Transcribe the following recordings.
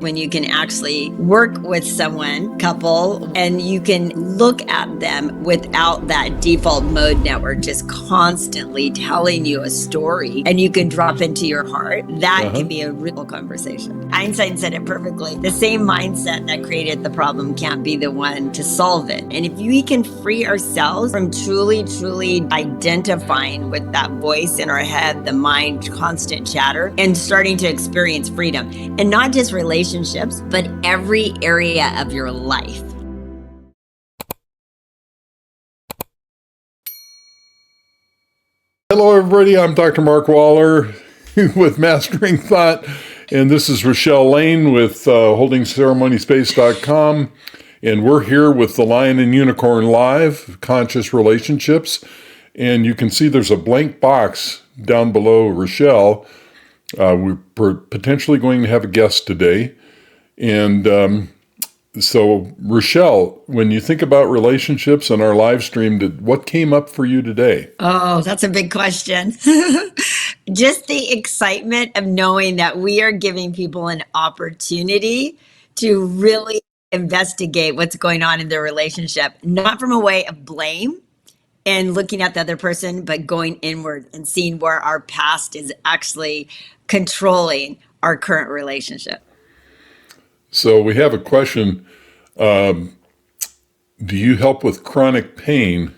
when you can actually work with someone, couple, and you can look at them without that default mode network just constantly telling you a story, and you can drop into your heart. That can be a real conversation. Einstein said it perfectly. The same mindset that created the problem can't be the one to solve it. And if we can free ourselves from truly identifying with that voice in our head, the mind, constant chatter, and starting to experience freedom, and not just relationships, but every area of your life. Hello, everybody. I'm Dr. Mark Waller with Mastering Thought, and this is Rochelle Lane with HoldingCeremoniespace.com, and we're here with the Lion and Unicorn Live, Conscious Relationships, and you can see there's a blank box down below Rochelle. We're potentially going to have a guest today. And so, Rochelle, when you think about relationships in our live stream, what came up for you today? Oh, that's a big question. Just the excitement of knowing that we are giving people an opportunity to really investigate what's going on in their relationship, not from a way of blame and looking at the other person, but going inward and seeing where our past is actually controlling our current relationship. So we have a question. Do you help with chronic pain?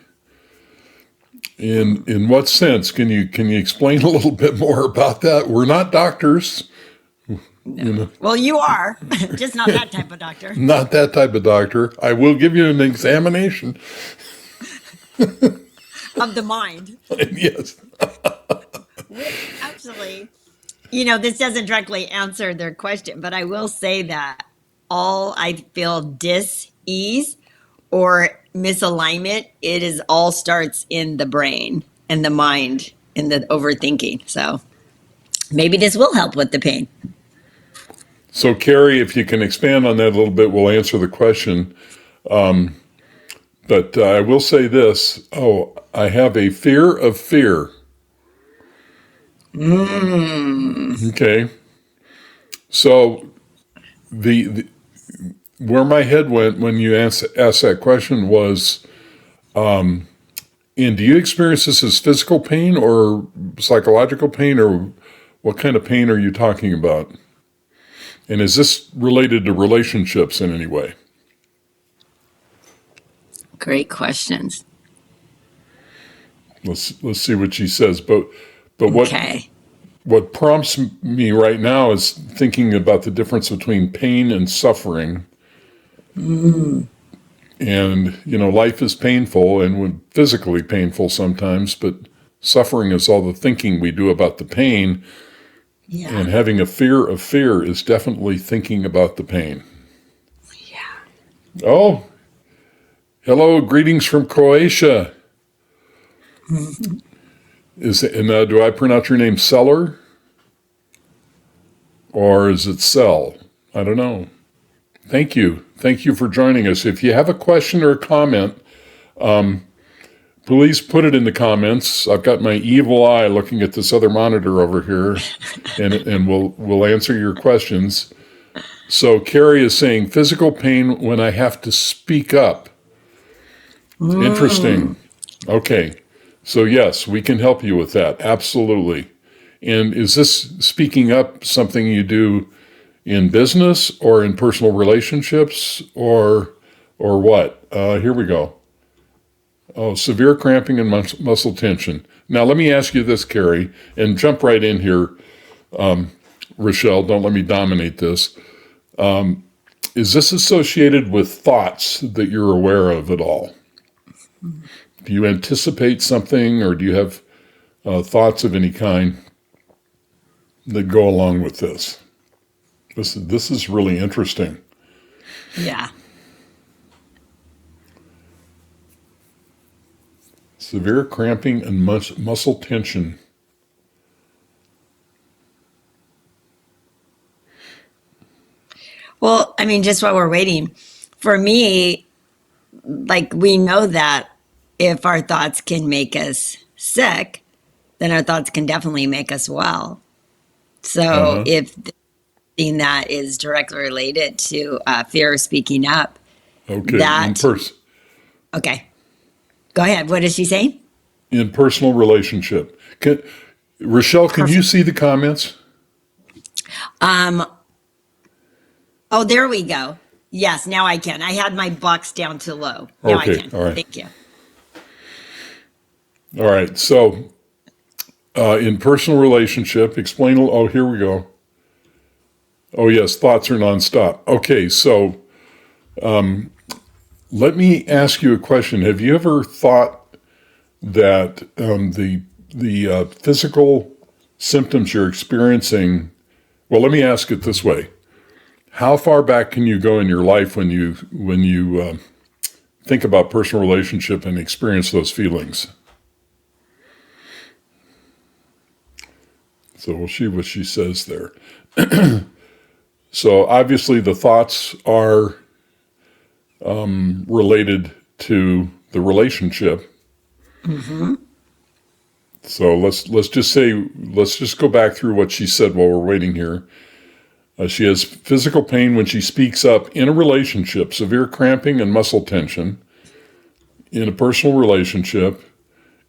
In what sense? Can you explain a little bit more about that? We're not doctors. No. You know. Well, you are, just not that type of doctor. Not that type of doctor. I will give you an examination. Of the mind. Yes. Actually, you know, this doesn't directly answer their question, but I will say that all I feel dis-ease or misalignment, all starts in the brain and the mind and the overthinking. So maybe this will help with the pain. So, Carrie, if you can expand on that a little bit, we'll answer the question. But I will say this. I have a fear of fear. Okay. So where my head went when you asked that question was, and do you experience this as physical pain or psychological pain, or what kind of pain are you talking about? And is this related to relationships in any way? Great questions. Let's see what she says. But Okay. what prompts me right now is thinking about the difference between pain and suffering. And, you know, life is painful and physically painful sometimes, but suffering is all the thinking we do about the pain. Yeah. And having a fear of fear is definitely thinking about the pain. Yeah. Oh, hello, greetings from Croatia. Do I pronounce your name Seller? Or is it Sell? I don't know. Thank you. Thank you for joining us. If you have a question or a comment, please put it in the comments. I've got my evil eye looking at this other monitor over here, and we'll answer your questions. So Carrie is saying physical pain when I have to speak up. Interesting. Okay. So yes, we can help you with that. Absolutely. And is this speaking up something you do in business or in personal relationships or what? Here we go. Oh, severe cramping and muscle tension. Now, let me ask you this, Carrie, and jump right in here. Rochelle, don't let me dominate this. Is this associated with thoughts that you're aware of at all? Do you anticipate something, or do you have thoughts of any kind that go along with this? This is really interesting. Yeah. Severe cramping and muscle tension. Well, I mean, just while we're waiting, for me, like, we know that if our thoughts can make us sick, then our thoughts can definitely make us well. So if something that is directly related to fear of speaking up. Okay. Okay. Go ahead. What is she saying? In personal relationship. Rochelle, can you see the comments? Oh, there we go. Yes, now I can. I had my box down to low. Now I can. All right. Thank you. All right. So, in personal relationship, explain. Oh, here we go. Oh, yes. Thoughts are nonstop. Okay. So, let me ask you a question. Have you ever thought that the physical symptoms you're experiencing? Well, let me ask it this way: how far back can you go in your life when you think about personal relationship and experience those feelings? So we'll see what she says there. So obviously the thoughts are related to the relationship. Mm-hmm. So let's just go back through what she said while we're waiting here. She has physical pain when she speaks up in a relationship, severe cramping and muscle tension in a personal relationship,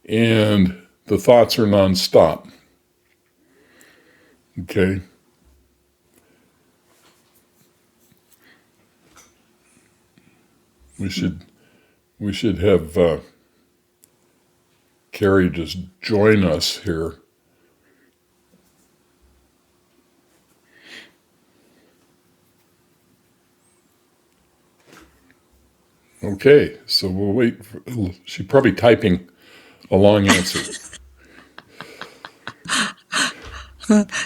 and the thoughts are nonstop. Okay. We should have Carrie just join us here. Okay, so we'll wait. She's probably typing a long answer.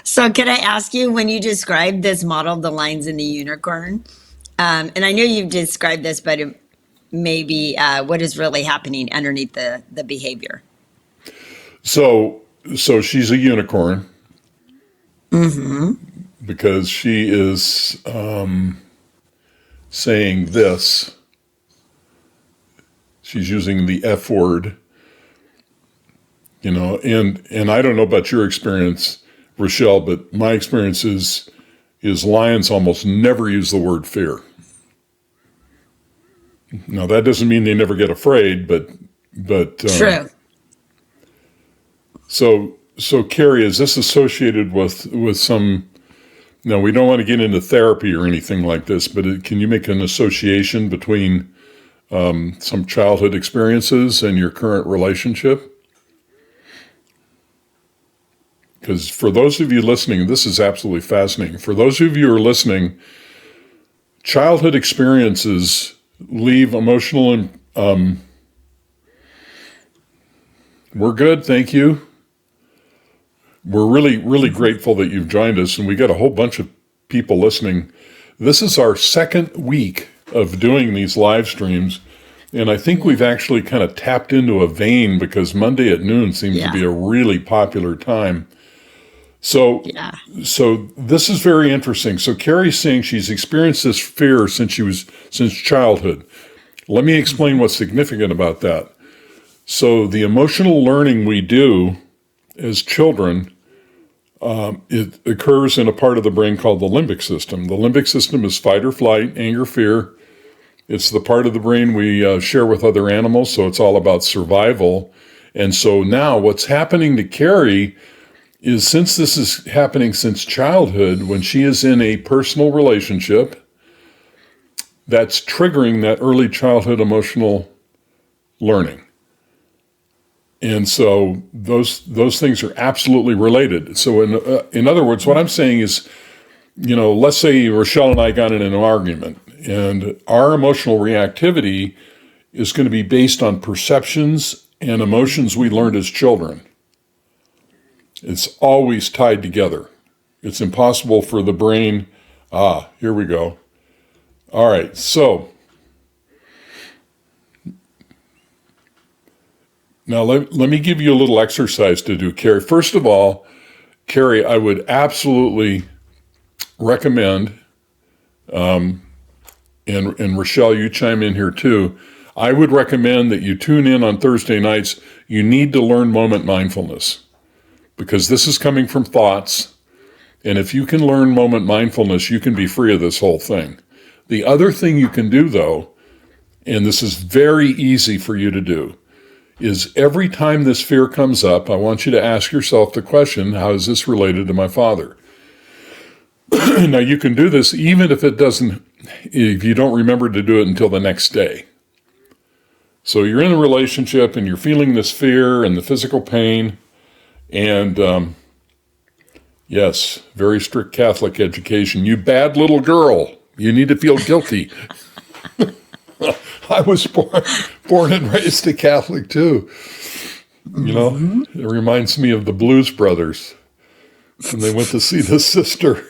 So can I ask you, when you described this model, the lines in the unicorn, and I know you've described this, but it may be what is really happening underneath the behavior? So she's a unicorn. Mm-hmm. Because she is saying this. She's using the F word, and I don't know about your experience, Rochelle, but my experience is lions almost never use the word fear. Now that doesn't mean they never get afraid, but True. So Carrie, is this associated with some? Now we don't want to get into therapy or anything like this, but can you make an association between some childhood experiences and your current relationship? Because for those of you listening, this is absolutely fascinating. For those of you who are listening, childhood experiences leave emotional. We're good, thank you. We're really, really grateful that you've joined us, and we got a whole bunch of people listening. This is our second week of doing these live streams, and I think we've actually kind of tapped into a vein because Monday at noon seems to be a really popular time. So this is very interesting. So Carrie's saying she's experienced this fear since childhood. Let me explain what's significant about that. So the emotional learning we do as children, it occurs in a part of the brain called the limbic system. The limbic system is fight or flight, anger, fear. It's the part of the brain we share with other animals, so it's all about survival. And so now what's happening to Carrie is, since this is happening since childhood, when she is in a personal relationship, that's triggering that early childhood emotional learning. And so those things are absolutely related. So in other words, what I'm saying is, let's say Rochelle and I got in an argument, and our emotional reactivity is going to be based on perceptions and emotions we learned as children. It's always tied together. It's impossible for the brain. Here we go. All right, so now let me give you a little exercise to do, Carrie. First of all, Carrie, I would absolutely recommend, and Rochelle, you chime in here too, I would recommend that you tune in on Thursday nights. You need to learn moment mindfulness, because this is coming from thoughts, And if you can learn moment mindfulness, you can be free of this whole thing. The other thing you can do, though, and this is very easy for you to do, is every time this fear comes up, I want you to ask yourself the question, how is this related to my father? Now, you can do this even if if you don't remember to do it until the next day. So you're in a relationship and you're feeling this fear and the physical pain, and yes, very strict Catholic education. You bad little girl, you need to feel guilty. I was born and raised a Catholic too. You know, it reminds me of the Blues Brothers when they went to see the sister.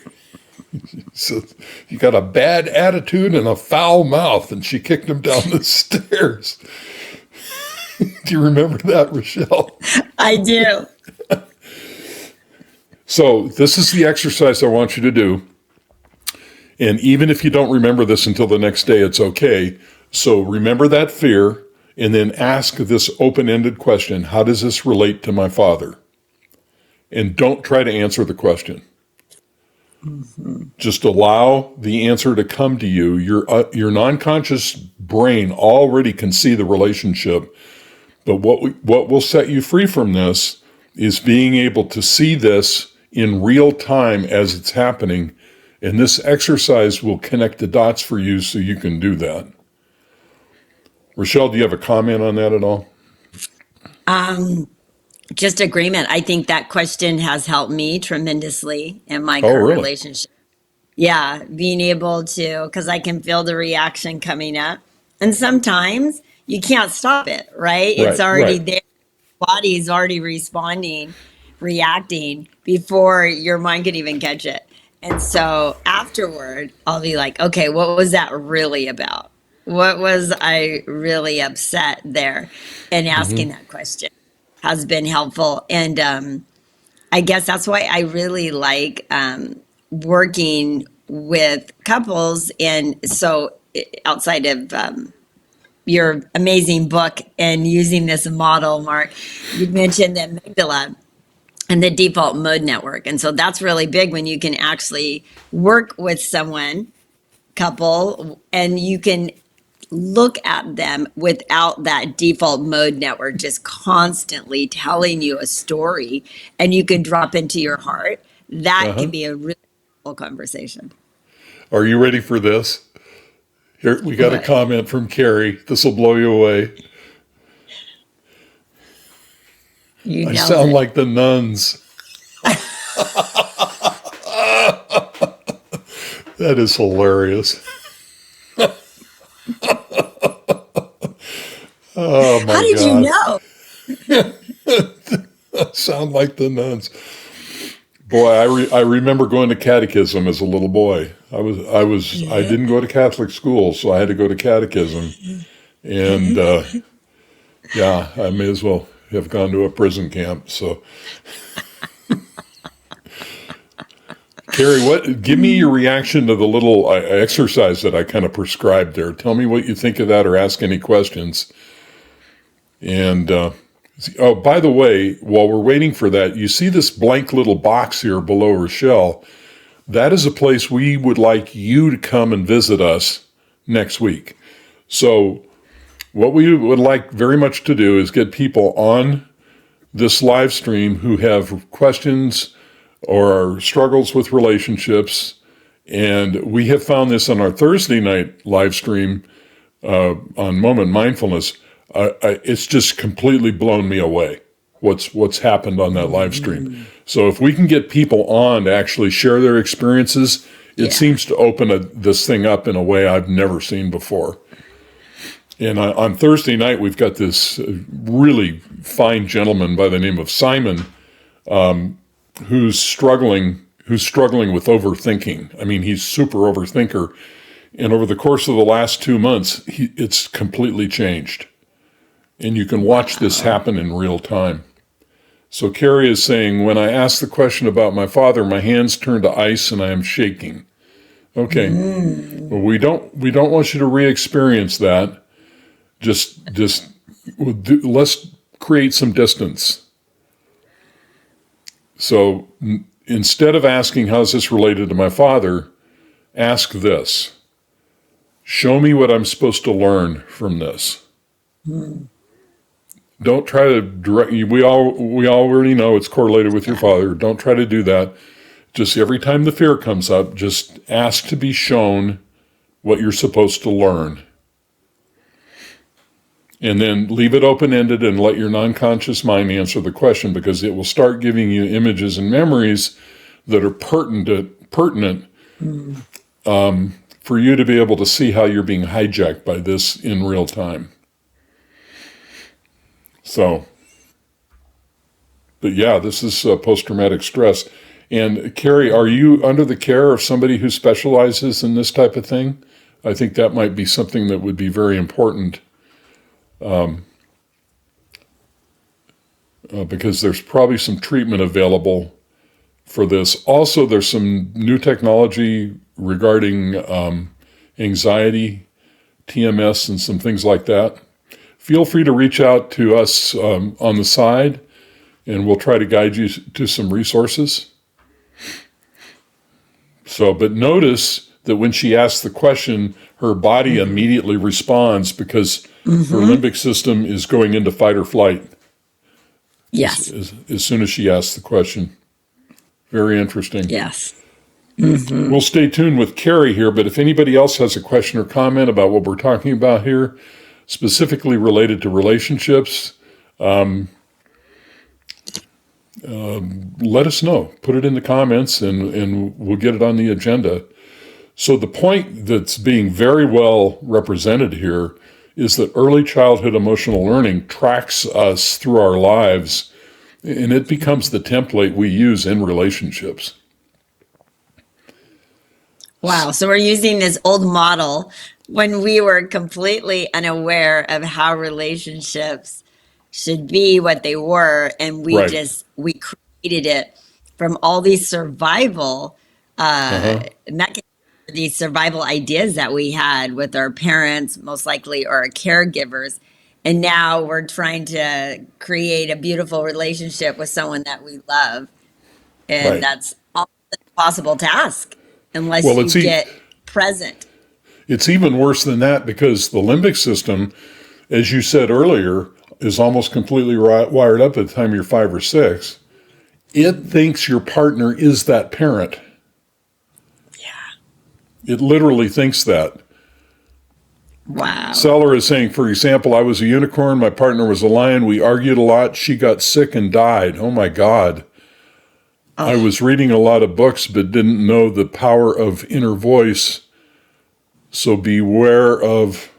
He said, "You got a bad attitude and a foul mouth," and she kicked him down the stairs. Do you remember that, Rochelle? I do. So this is the exercise I want you to do. And even if you don't remember this until the next day, it's okay. So remember that fear and then ask this open-ended question, how does this relate to my father? And don't try to answer the question. Just allow the answer to come to you. Your non-conscious brain already can see the relationship, but what will set you free from this is being able to see this in real time as it's happening, and this exercise will connect the dots for you so you can do that. Rochelle, do you have a comment on that at all? Just agreement. I think that question has helped me tremendously in my Oh, current really? relationship. Yeah, being able to, because I can feel the reaction coming up. And sometimes you can't stop it, right? It's Right, already right. there. Body is already responding, reacting before your mind can even catch it. And so afterward, I'll be like, okay, what was that really about? What was I really upset there? And asking that question has been helpful. And I guess that's why I really like working with couples. And so outside of your amazing book and using this model, Mark, you mentioned the amygdala and the default mode network. And so that's really big when you can actually work with someone, couple, and you can look at them without that default mode network just constantly telling you a story, and you can drop into your heart. That Uh-huh. can be a really cool conversation. Are you ready for this? Here, we got a What? comment from Carrie. This will blow you away. You I nailed sound it. like the nuns. That is hilarious. Oh How my did you God. know? Sound like the nuns. Boy, I remember going to catechism as a little boy. I Yeah. didn't go to Catholic school, so I had to go to catechism. And yeah, I may as well have gone to a prison camp. So, Carrie, give me your reaction to the little exercise that I kind of prescribed there. Tell me what you think of that, or ask any questions. And oh, by the way, while we're waiting for that, you see this blank little box here below Rochelle. That is a place we would like you to come and visit us next week. So what we would like very much to do is get people on this live stream who have questions or struggles with relationships. And we have found this on our Thursday night live stream on Moment Mindfulness. It's just completely blown me away what's happened on that live stream. So if we can get people on to actually share their experiences, it Yeah. seems to open this thing up in a way I've never seen before. And on Thursday night, we've got this really fine gentleman by the name of Simon, who's struggling with overthinking. I mean, he's super overthinker. And over the course of the last 2 months, it's completely changed. And you can watch this happen in real time. So Carrie is saying, when I ask the question about my father, my hands turn to ice and I am shaking. Okay. Well, we don't want you to re-experience that. Let's create some distance. So instead of asking, how's this related to my father, ask this. Show me what I'm supposed to learn from this. Don't try to direct you. We already know it's correlated with your father. Don't try to do that. Just every time the fear comes up, just ask to be shown what you're supposed to learn. And then leave it open-ended and let your non-conscious mind answer the question, because it will start giving you images and memories that are pertinent for you to be able to see how you're being hijacked by this in real time. So, but yeah, this is post-traumatic stress. And Carrie, are you under the care of somebody who specializes in this type of thing? I think that might be something that would be very important, because there's probably some treatment available for this. Also, there's some new technology regarding anxiety, TMS, and some things like that. Feel free to reach out to us on the side, and we'll try to guide you to some resources. So, but notice that when she asks the question, her body immediately responds, because her limbic system is going into fight or flight. Yes. As soon as she asks the question. Very interesting. Yes. We'll stay tuned with Carrie here, but if anybody else has a question or comment about what we're talking about here, specifically related to relationships, let us know. Put it in the comments and we'll get it on the agenda. So the point that's being very well represented here is that early childhood emotional learning tracks us through our lives, and it becomes the template we use in relationships. Wow. So we're using this old model when we were completely unaware of how relationships should be what they were. And we we created it from all these survival mechanisms, these survival ideas that we had with our parents, most likely, or our caregivers. And now we're trying to create a beautiful relationship with someone that we love. And that's almost an impossible task unless you get present. It's even worse than that, because the limbic system, as you said earlier, is almost completely wired up at the time you're 5 or 6. It thinks your partner is that parent. Yeah. It literally thinks that. Wow. Seller is saying, for example, I was a unicorn, my partner was a lion, we argued a lot, she got sick and died. Oh my God. I was reading a lot of books but didn't know the power of inner voice. So beware of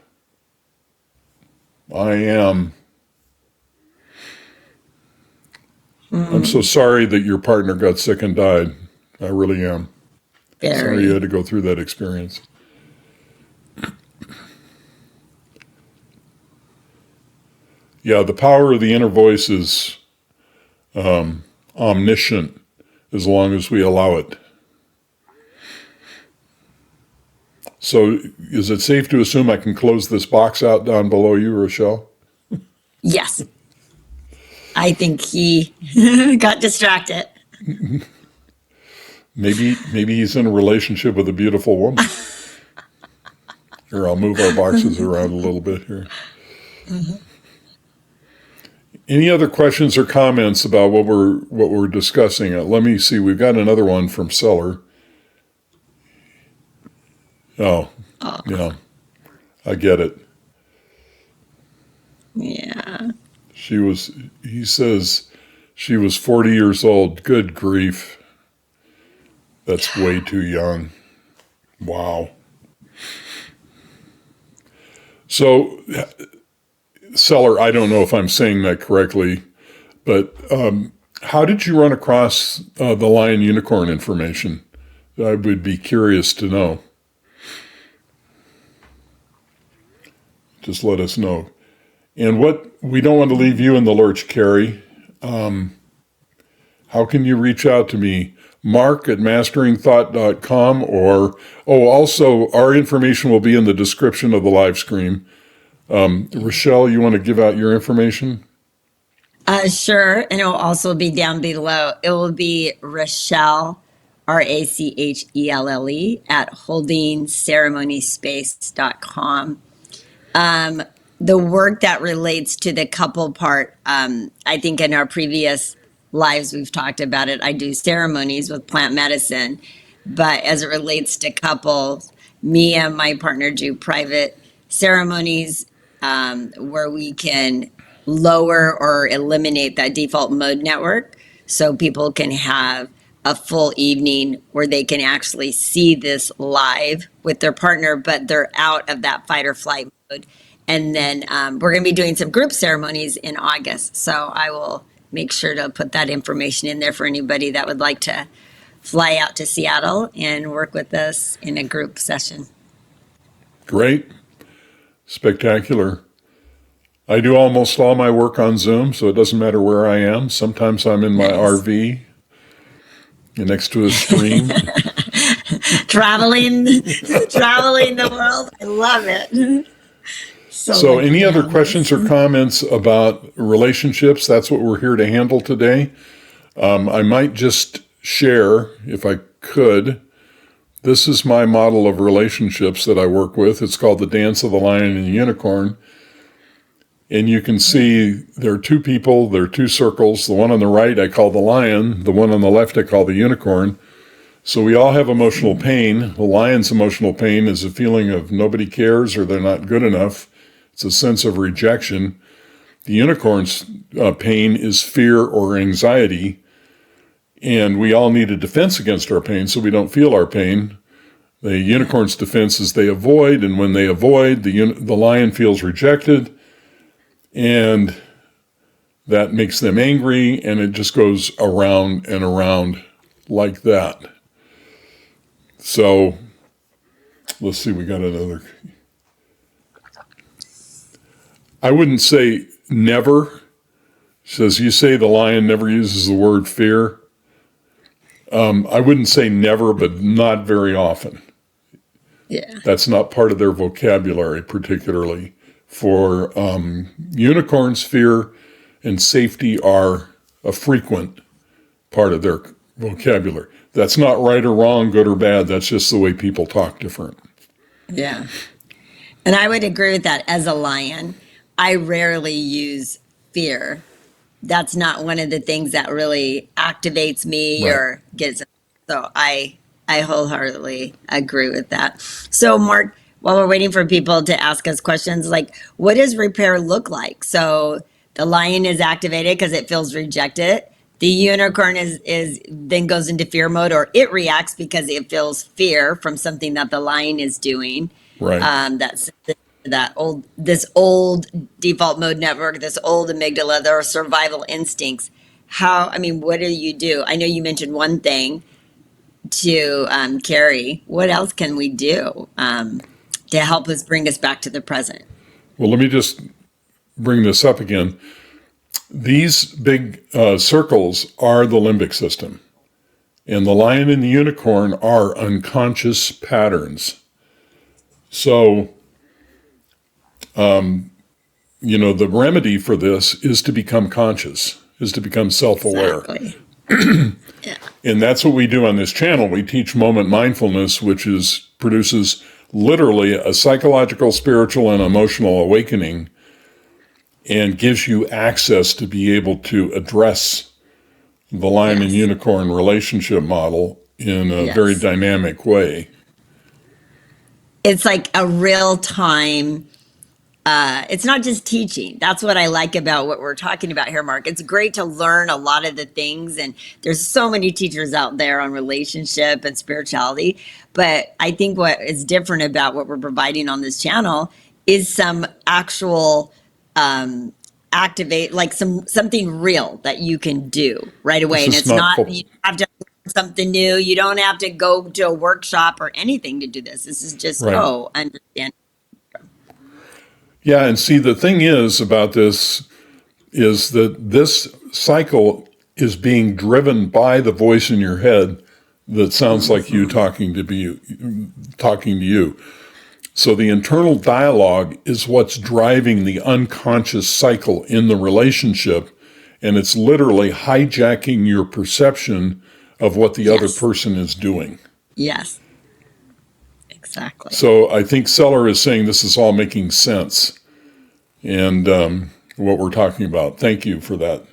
I am. I'm so sorry that your partner got sick and died. I really am. Sorry you had to go through that experience. Yeah, the power of the inner voice is omniscient as long as we allow it. So is it safe to assume I can close this box out down below you, Rochelle? Yes. I think he got distracted. Maybe he's in a relationship with a beautiful woman. Here, I'll move our boxes around a little bit here. Any other questions or comments about what we're discussing? Let me see. We've got another one from Seller. Oh, yeah. I get it. Yeah. He says she was 40 years old. Good grief. That's way too young. Wow. So, Seller, I don't know if I'm saying that correctly, but how did you run across the lion unicorn information? I would be curious to know. Just let us know. And we don't want to leave you in the lurch, Carrie. How can you reach out to me? Mark@masteringthought.com, or, also our information will be in the description of the live stream. Rochelle, you want to give out your information? Sure. And it will also be down below. It will be Rachelle, Rachelle at holdingceremoniespace.com. The work that relates to the couple part, I think in our previous lives we've talked about it. I do ceremonies with plant medicine, but as it relates to couples, me and my partner do private ceremonies where we can lower or eliminate that default mode network so people can have a full evening where they can actually see this live with their partner, but they're out of that fight or flight mode. And then we're going to be doing some group ceremonies in August. So I will make sure to put that information in there for anybody that would like to fly out to Seattle and work with us in a group session. Great. Spectacular. I do almost all my work on Zoom, so it doesn't matter where I am. Sometimes I'm in my RV next to a stream. Traveling the world. I love it. So any other questions or comments about relationships? That's what we're here to handle today. I might just share, if I could, this is my model of relationships that I work with. It's called the Dance of the Lion and the Unicorn. And you can see there are two people, there are two circles. The one on the right I call the lion, the one on the left I call the unicorn. So we all have emotional pain. The lion's emotional pain is a feeling of nobody cares or they're not good enough. It's a sense of rejection. The unicorn's pain is fear or anxiety. And we all need a defense against our pain so we don't feel our pain. The unicorn's defense is they avoid, and when they avoid, the lion feels rejected, and that makes them angry, and it just goes around and around like that. So, let's see, we got another. I wouldn't say never. It says, you say the lion never uses the word fear. I wouldn't say never, but not very often. Yeah. That's not part of their vocabulary, particularly. For unicorns, fear and safety are a frequent part of their vocabulary. That's not right or wrong, good or bad. That's just the way people talk different. Yeah. And I would agree with that. As a lion, I rarely use fear. That's not one of the things that really activates me or gets. So I wholeheartedly agree with that. So Mark, while we're waiting for people to ask us questions, like what does repair look like? So the lion is activated because it feels rejected. The unicorn is then goes into fear mode, or it reacts because it feels fear from something that the lion is doing. Right. That's this old default mode network, this old amygdala, their survival instincts. What do you do? I know you mentioned one thing to Carrie. What else can we do to help us bring us back to the present? Well, let me just bring this up again. These big circles are the limbic system, and the lion and the unicorn are unconscious patterns. So, the remedy for this is to become conscious, is to become self-aware. Exactly. Yeah. And that's what we do on this channel. We teach moment mindfulness, which produces literally a psychological, spiritual, and emotional awakening, and gives you access to be able to address the lion and unicorn relationship model in a very dynamic way. It's like a real time. It's not just teaching. That's what I like about what we're talking about here, Mark. It's great to learn a lot of the things, and there's so many teachers out there on relationship and spirituality. But I think what is different about what we're providing on this channel is some actual activate, like something real that you can do right away. And it's not you have to learn something new. You don't have to go to a workshop or anything to do this. This is just understand. Yeah, and see, the thing is about this is that this cycle is being driven by the voice in your head that sounds like you talking to you. So the internal dialogue is what's driving the unconscious cycle in the relationship, and it's literally hijacking your perception of what the other person is doing. Yes. Exactly. So I think Seller is saying this is all making sense, and what we're talking about. Thank you for that.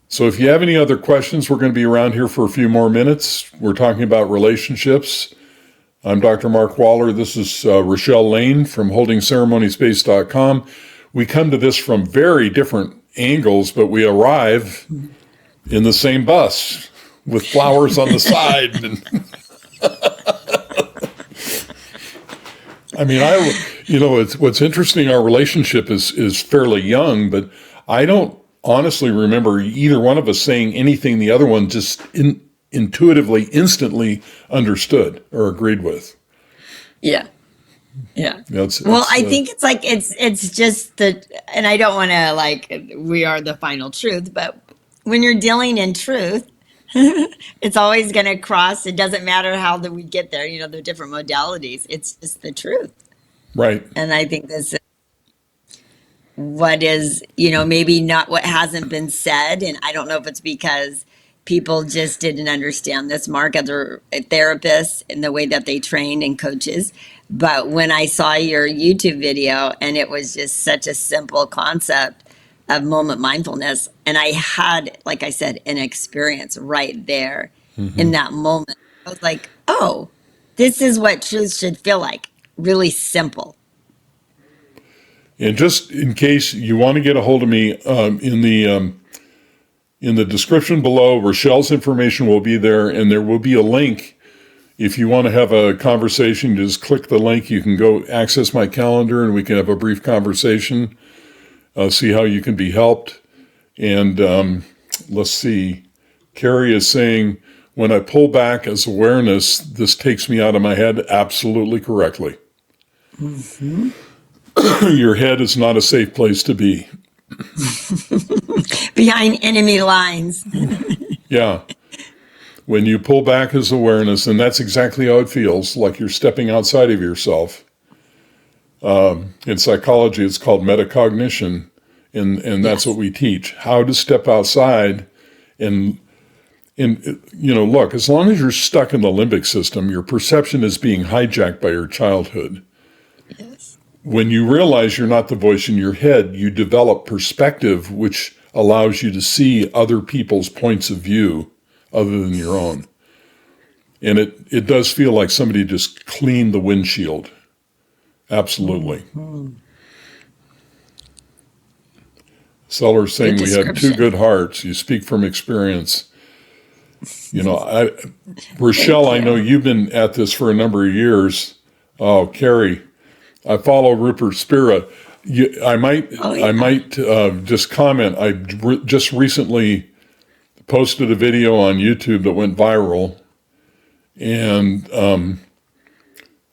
So if you have any other questions, we're going to be around here for a few more minutes. We're talking about relationships. I'm Dr. Mark Waller. This is Rochelle Lane from HoldingCeremoniespace.com. We come to this from very different angles, but we arrive in the same bus with flowers on the side. And I mean, what's interesting, our relationship is fairly young, but I don't honestly remember either one of us saying anything the other one just intuitively, instantly understood or agreed with. Yeah. Yeah. I think it's like, it's just and I don't want to we are the final truth, but when you're dealing in truth, it's always going to cross. It doesn't matter how we get there, the different modalities. It's just the truth. Right. And I think this is what is, maybe not what hasn't been said. And I don't know if it's because people just didn't understand this, Mark, as a therapist in the way that they train and coaches. But when I saw your YouTube video, and it was just such a simple concept of moment mindfulness, and I had, like I said, an experience right there in that moment. I was like, oh, this is what truth should feel like. Really simple. And just in case you want to get a hold of me, in the description below, Rochelle's information will be there, and there will be a link. If you want to have a conversation, just click the link. You can go access my calendar, and we can have a brief conversation, see how you can be helped. And let's see. Carrie is saying, when I pull back as awareness, this takes me out of my head. Absolutely correctly. Mm-hmm. Your head is not a safe place to be. Behind enemy lines. Yeah. When you pull back as awareness, and that's exactly how it feels, like you're stepping outside of yourself. In psychology, it's called metacognition, and that's what we teach, how to step outside and look, as long as you're stuck in the limbic system, your perception is being hijacked by your childhood. Yes. When you realize you're not the voice in your head, you develop perspective, which allows you to see other people's points of view other than your own. And it does feel like somebody just cleaned the windshield. Absolutely. Mm-hmm. Seller's saying we had two good hearts. You speak from experience. Rochelle, I know you've been at this for a number of years. Oh, Carrie, I follow Rupert Spira. I might just comment. I just recently posted a video on YouTube that went viral, and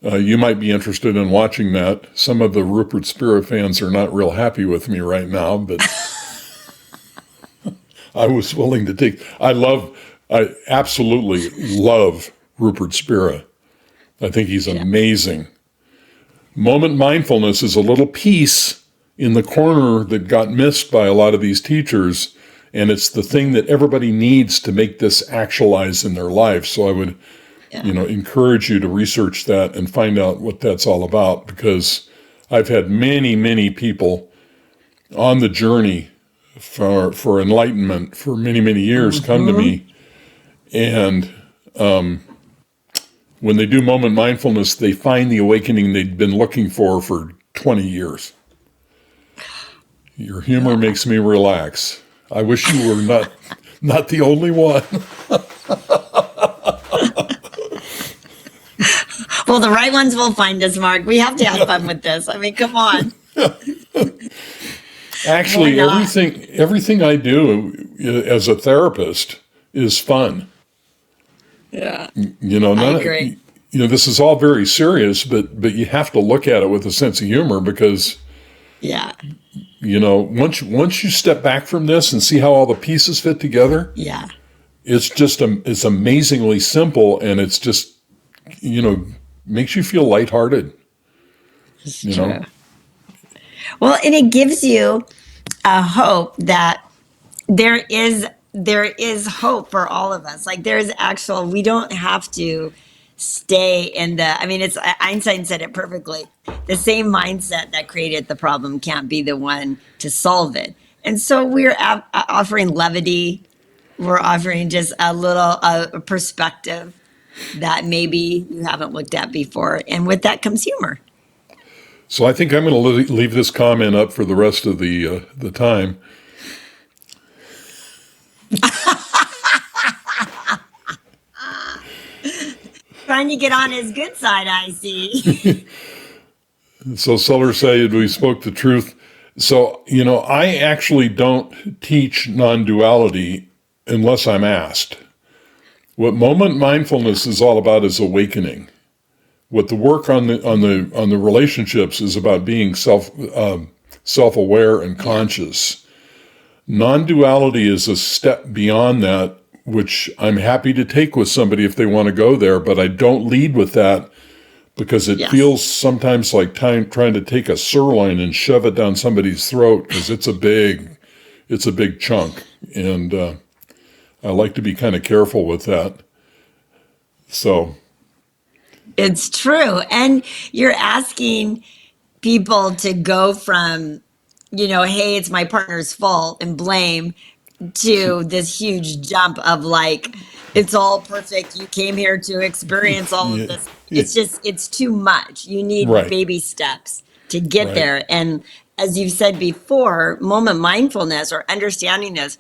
you might be interested in watching that. Some of the Rupert Spira fans are not real happy with me right now, but I was willing to take. I absolutely love Rupert Spira. I think he's amazing. Moment mindfulness is a little piece in the corner that got missed by a lot of these teachers, and it's the thing that everybody needs to make this actualize in their life. So I would, encourage you to research that and find out what that's all about, because I've had many, many people on the journey for enlightenment for many, many years come to me, and when they do moment mindfulness, they find the awakening they've been looking for 20 years. Your humor makes me relax. I wish you were not the only one. Well, the right ones will find us, Mark. We have to have fun with this. I mean, come on. Actually, everything I do as a therapist is fun. Yeah. I agree. This is all very serious, but you have to look at it with a sense of humor, because once you step back from this and see how all the pieces fit together, it's amazingly simple, and it's just makes you feel lighthearted. It's true. Well, and it gives you a hope that there is hope for all of us. Like there's actual, we don't have to stay in the, I mean, it's Einstein said it perfectly. The same mindset that created the problem can't be the one to solve it. And so we're offering levity. We're offering just a little a perspective that maybe you haven't looked at before. And with that comes humor. So I think I'm going to leave this comment up for the rest of the time. Trying to get on his good side, I see. So Suller said we spoke the truth. So, I actually don't teach non-duality unless I'm asked. What moment mindfulness is all about is awakening. What the work on the relationships is about being self-aware and conscious. Non-duality is a step beyond that, which I'm happy to take with somebody if they want to go there, but I don't lead with that because it feels sometimes like trying to take a sirloin and shove it down somebody's throat because it's a big chunk, and I like to be kind of careful with that. So it's true, and you're asking people to go from, hey, it's my partner's fault and blame, to this huge jump of like, it's all perfect. You came here to experience all of this. It's too much. You need baby steps to get there. And as you've said before, moment mindfulness or understanding this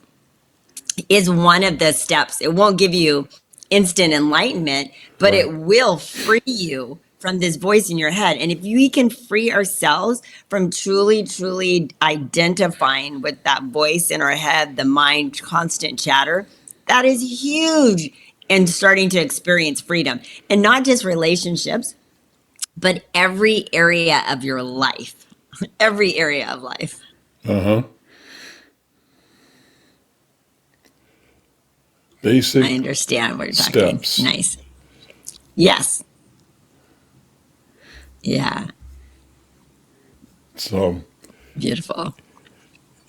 is one of the steps. It won't give you instant enlightenment, but it will free you from this voice in your head. And if we can free ourselves from truly, truly identifying with that voice in our head, the mind, constant chatter, that is huge in starting to experience freedom. And not just relationships, but every area of your life, every area of life. Basic. I understand what you're talking. Steps. Nice. Yes. Yeah. So beautiful.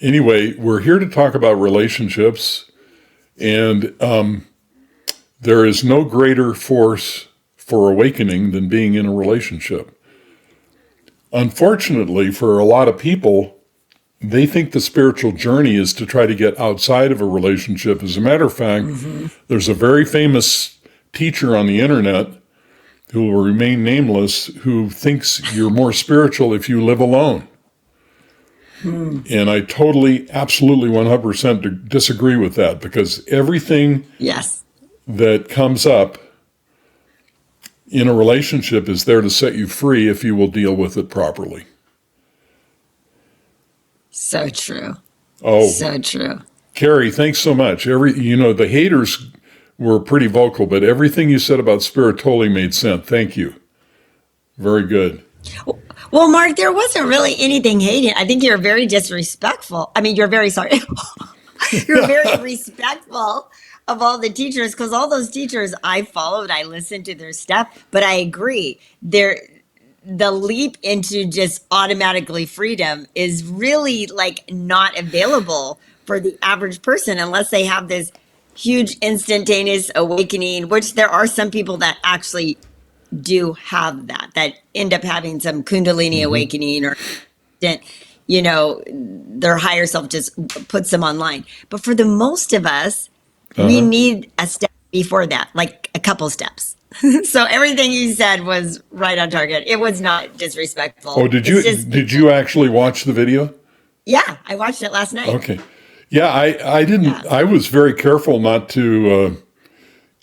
Anyway, we're here to talk about relationships, and there is no greater force for awakening than being in a relationship. Unfortunately, for a lot of people, they think the spiritual journey is to try to get outside of a relationship. As a matter of fact, there's a very famous teacher on the internet who will remain nameless, who thinks you're more spiritual if you live alone. And I totally, absolutely 100% disagree with that, because everything that comes up in a relationship is there to set you free if you will deal with it properly. So true. Oh, so true. Carrie, thanks so much. The haters were pretty vocal, but everything you said about spirit totally made sense. Thank you. Very good. Well, Mark, there wasn't really anything hating. I think you're very disrespectful. I mean, you're very sorry. You're very respectful of all the teachers, because all those teachers I followed, I listened to their stuff, but I agree. The leap into just automatically freedom is really like not available for the average person unless they have this huge instantaneous awakening, which there are some people that actually do have that end up having some Kundalini awakening, or, their higher self just puts them online. But for the most of us, we need a step before that, like a couple steps. So everything you said was right on target. It was not disrespectful. Oh, did you actually watch the video? Yeah, I watched it last night. Okay. Yeah, I didn't. Yeah. I was very careful not to,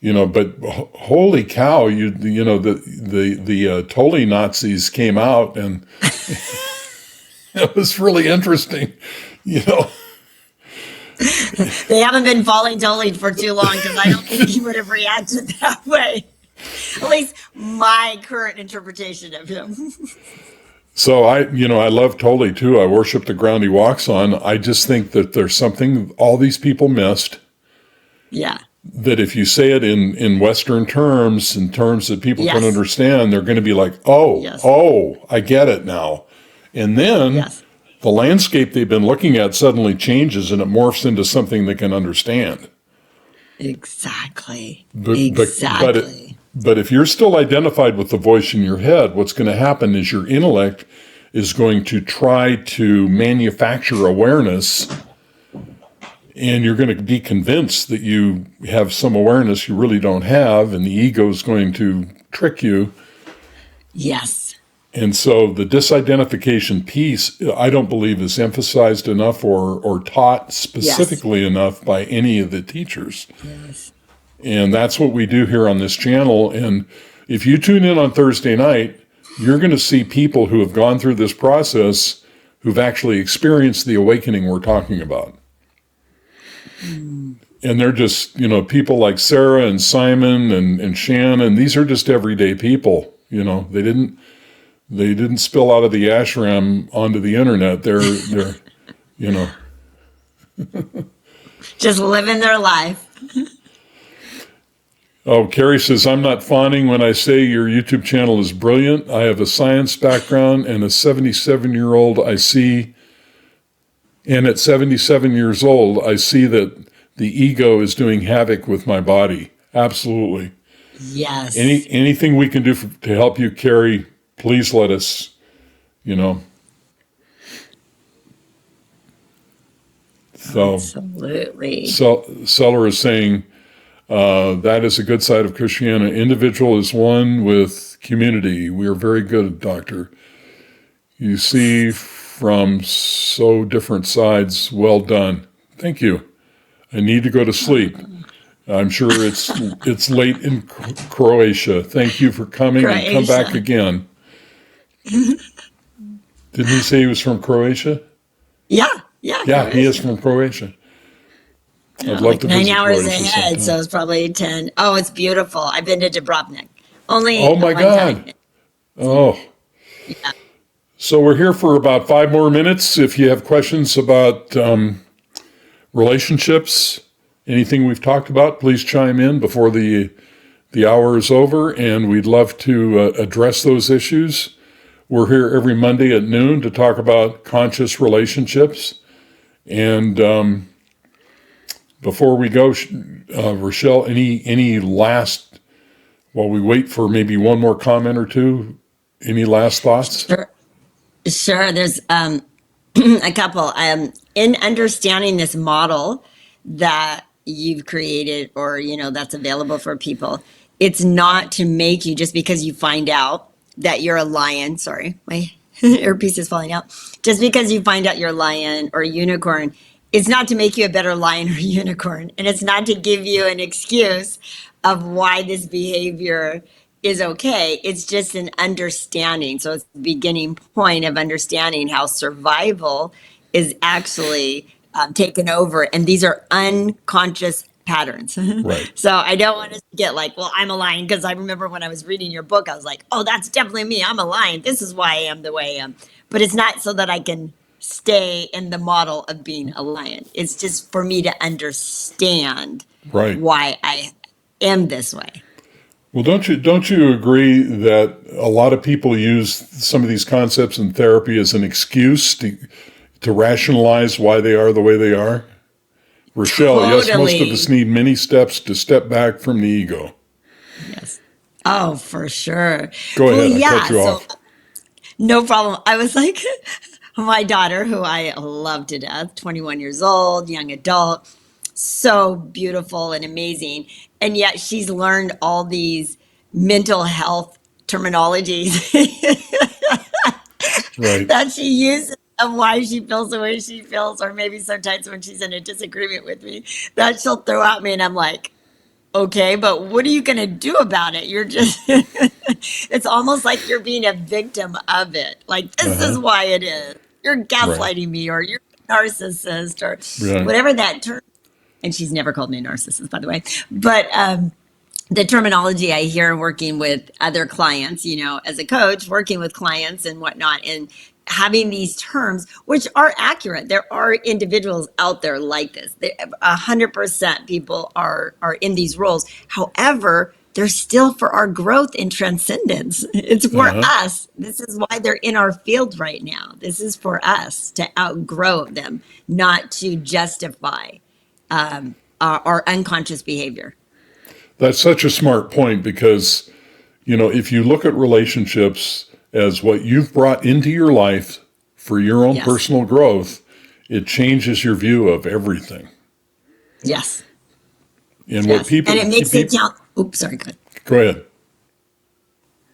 but holy cow, the Tolly Nazis came out, and it was really interesting, They haven't been following Tolly for too long, because I don't think he would have reacted that way. At least my current interpretation of him. So I love Tolly too. I worship the ground he walks on. I just think that there's something all these people missed. Yeah. That if you say it in Western terms, in terms that people can understand, they're going to be like, oh, I get it now. And then the landscape they've been looking at suddenly changes and it morphs into something they can understand. Exactly. But, Exactly. but if you're still identified with the voice in your head, what's going to happen is your intellect is going to try to manufacture awareness, and you're going to be convinced that you have some awareness you really don't have, and the ego is going to trick you. Yes. And so the disidentification piece, I don't believe is emphasized enough or taught specifically enough by any of the teachers. Yes. And that's what we do here on this channel. And if you tune in on Thursday night, you're going to see people who have gone through this process who've actually experienced the awakening we're talking about. And they're just, people like Sarah and Simon and Shannon. These are just everyday people. They didn't spill out of the ashram onto the internet. They're Just living their life. Oh, Carrie says, I'm not fawning when I say your YouTube channel is brilliant. I have a science background and a 77-year-old I see. And at 77 years old, I see that the ego is doing havoc with my body. Absolutely. Yes. Anything we can do to help you, Carrie, please let us, So, absolutely. Seller is saying, that is a good side of Christianity. Individual is one with community. We are very good, Doctor. You see from so different sides. Well done. Thank you. I need to go to sleep. I'm sure it's late in Croatia. Thank you for coming and come back again. Didn't he say he was from Croatia? Yeah, he is from Croatia. I'd love to 9 visit hours Croatia ahead, sometime. so it's probably 10. Oh, it's beautiful. I've been to Dubrovnik. Only Oh my one God. time. Oh. Yeah. So we're here for about 5 more minutes. If you have questions about relationships, anything we've talked about, please chime in before the hour is over, and we'd love to address those issues. We're here every Monday at noon to talk about conscious relationships. And before we go, Rochelle, any last, while we wait for maybe one more comment or two, any last thoughts? Sure. There's a couple. In understanding this model that you've created, or that's available for people, it's not to make you, just because you find out that you're a lion. Sorry, my earpiece is falling out. Just because you find out you're a lion or a unicorn, it's not to make you a better lion or unicorn, and it's not to give you an excuse of why this behavior is okay. It's just an understanding. So it's the beginning point of understanding how survival is actually taken over. And these are unconscious patterns. Right. So I don't want to get like, well, I'm a lion, because I remember when I was reading your book, I was like, oh, that's definitely me. I'm a lion. This is why I am the way I am. But it's not so that I can stay in the model of being a lion. It's just for me to understand why I am this way. Well, don't you agree that a lot of people use some of these concepts in therapy as an excuse to rationalize why they are the way they are? Rochelle, yes, most of us need many steps to step back from the ego. Yes. Oh, for sure. Go ahead. I cut you off. No problem. I was like, my daughter, who I love to death, 21 years old, young adult, so beautiful and amazing. And yet she's learned all these mental health terminologies that she uses of why she feels the way she feels, or maybe sometimes when she's in a disagreement with me, that she'll throw at me, and I'm like, okay, but what are you going to do about it? You're just, it's almost like you're being a victim of it. Like, this is why it is. You're gaslighting me, or you're a narcissist, or whatever that term. And she's never called me a narcissist, by the way. But the terminology I hear working with other clients, as a coach, working with clients and whatnot, and having these terms, which are accurate. There are individuals out there like this. 100% people are in these roles. However, they're still for our growth and transcendence. It's for us. This is why they're in our field right now. This is for us to outgrow them, not to justify our unconscious behavior. That's such a smart point because, if you look at relationships as what you've brought into your life for your own personal growth, it changes your view of everything. Yes. And what people... And it makes it count. Oops, sorry, go ahead. Go ahead.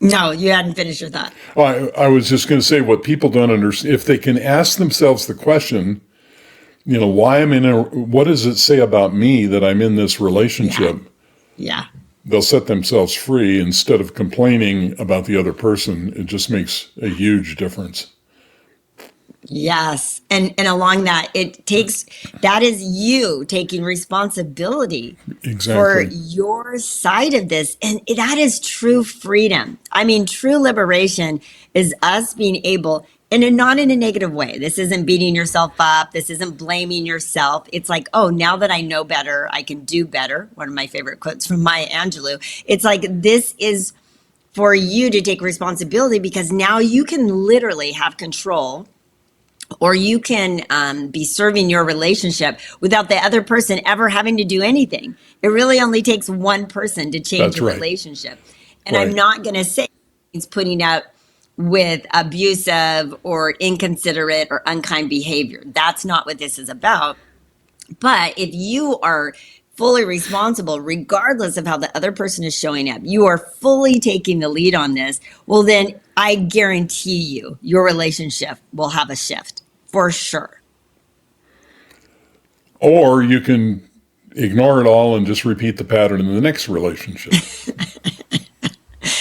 No, you hadn't finished your thought. I was just going to say what people don't understand, if they can ask themselves the question, why what does it say about me that I'm in this relationship? Yeah. They'll set themselves free instead of complaining about the other person. It just makes a huge difference. Yes. And along that, that is you taking responsibility for your side of this. And that is true freedom. I mean, true liberation is us being able, and not in a negative way. This isn't beating yourself up. This isn't blaming yourself. It's like, oh, now that I know better, I can do better. One of my favorite quotes from Maya Angelou. It's like, this is for you to take responsibility because now you can literally have control, or you can be serving your relationship without the other person ever having to do anything. It really only takes one person to change a relationship. And I'm not going to say it's putting up with abusive or inconsiderate or unkind behavior. That's not what this is about. But if you are fully responsible, regardless of how the other person is showing up, you are fully taking the lead on this, well, then I guarantee you, your relationship will have a shift for sure. Or you can ignore it all and just repeat the pattern in the next relationship.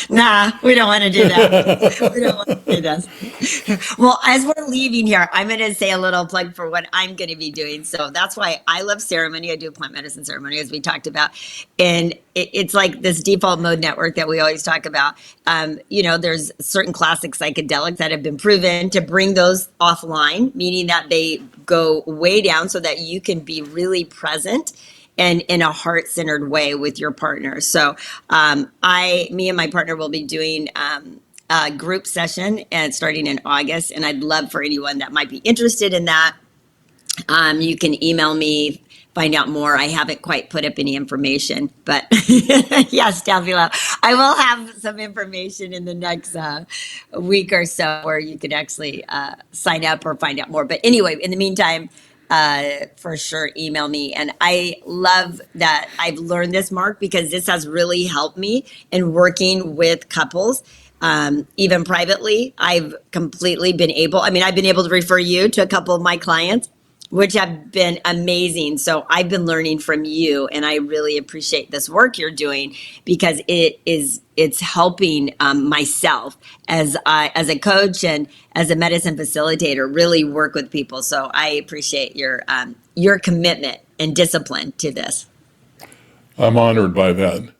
Nah, we don't want to do that. We don't want to do this. Well, as we're leaving here, I'm going to say a little plug for what I'm going to be doing. So that's why I love ceremony. I do plant medicine ceremony, as we talked about. And it's like this default mode network that we always talk about. There's certain classic psychedelics that have been proven to bring those offline, meaning that they go way down so that you can be really present and in a heart-centered way with your partner. So me and my partner will be doing a group session and starting in August. And I'd love for anyone that might be interested in that. You can email me, find out more. I haven't quite put up any information, but yes, down below. I will have some information in the next week or so where you can actually sign up or find out more. But anyway, in the meantime, for sure, email me. And I love that I've learned this, Mark, because this has really helped me in working with couples. Even privately, I've completely been able to refer you to a couple of my clients, which have been amazing. So I've been learning from you, and I really appreciate this work you're doing because it's helping myself as a coach and as a medicine facilitator really work with people. So I appreciate your commitment and discipline to this. I'm honored by that.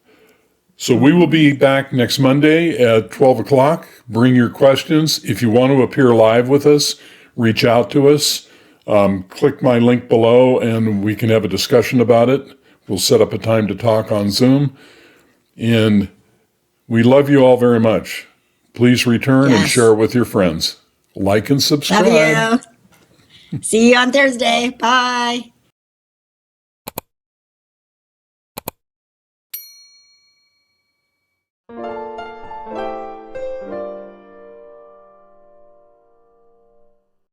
So we will be back next Monday at 12 o'clock. Bring your questions. If you want to appear live with us, reach out to us. Click my link below and we can have a discussion about it. We'll set up a time to talk on Zoom. And we love you all very much. Please return and share it with your friends. Like and subscribe. Love you. See you on Thursday. Bye.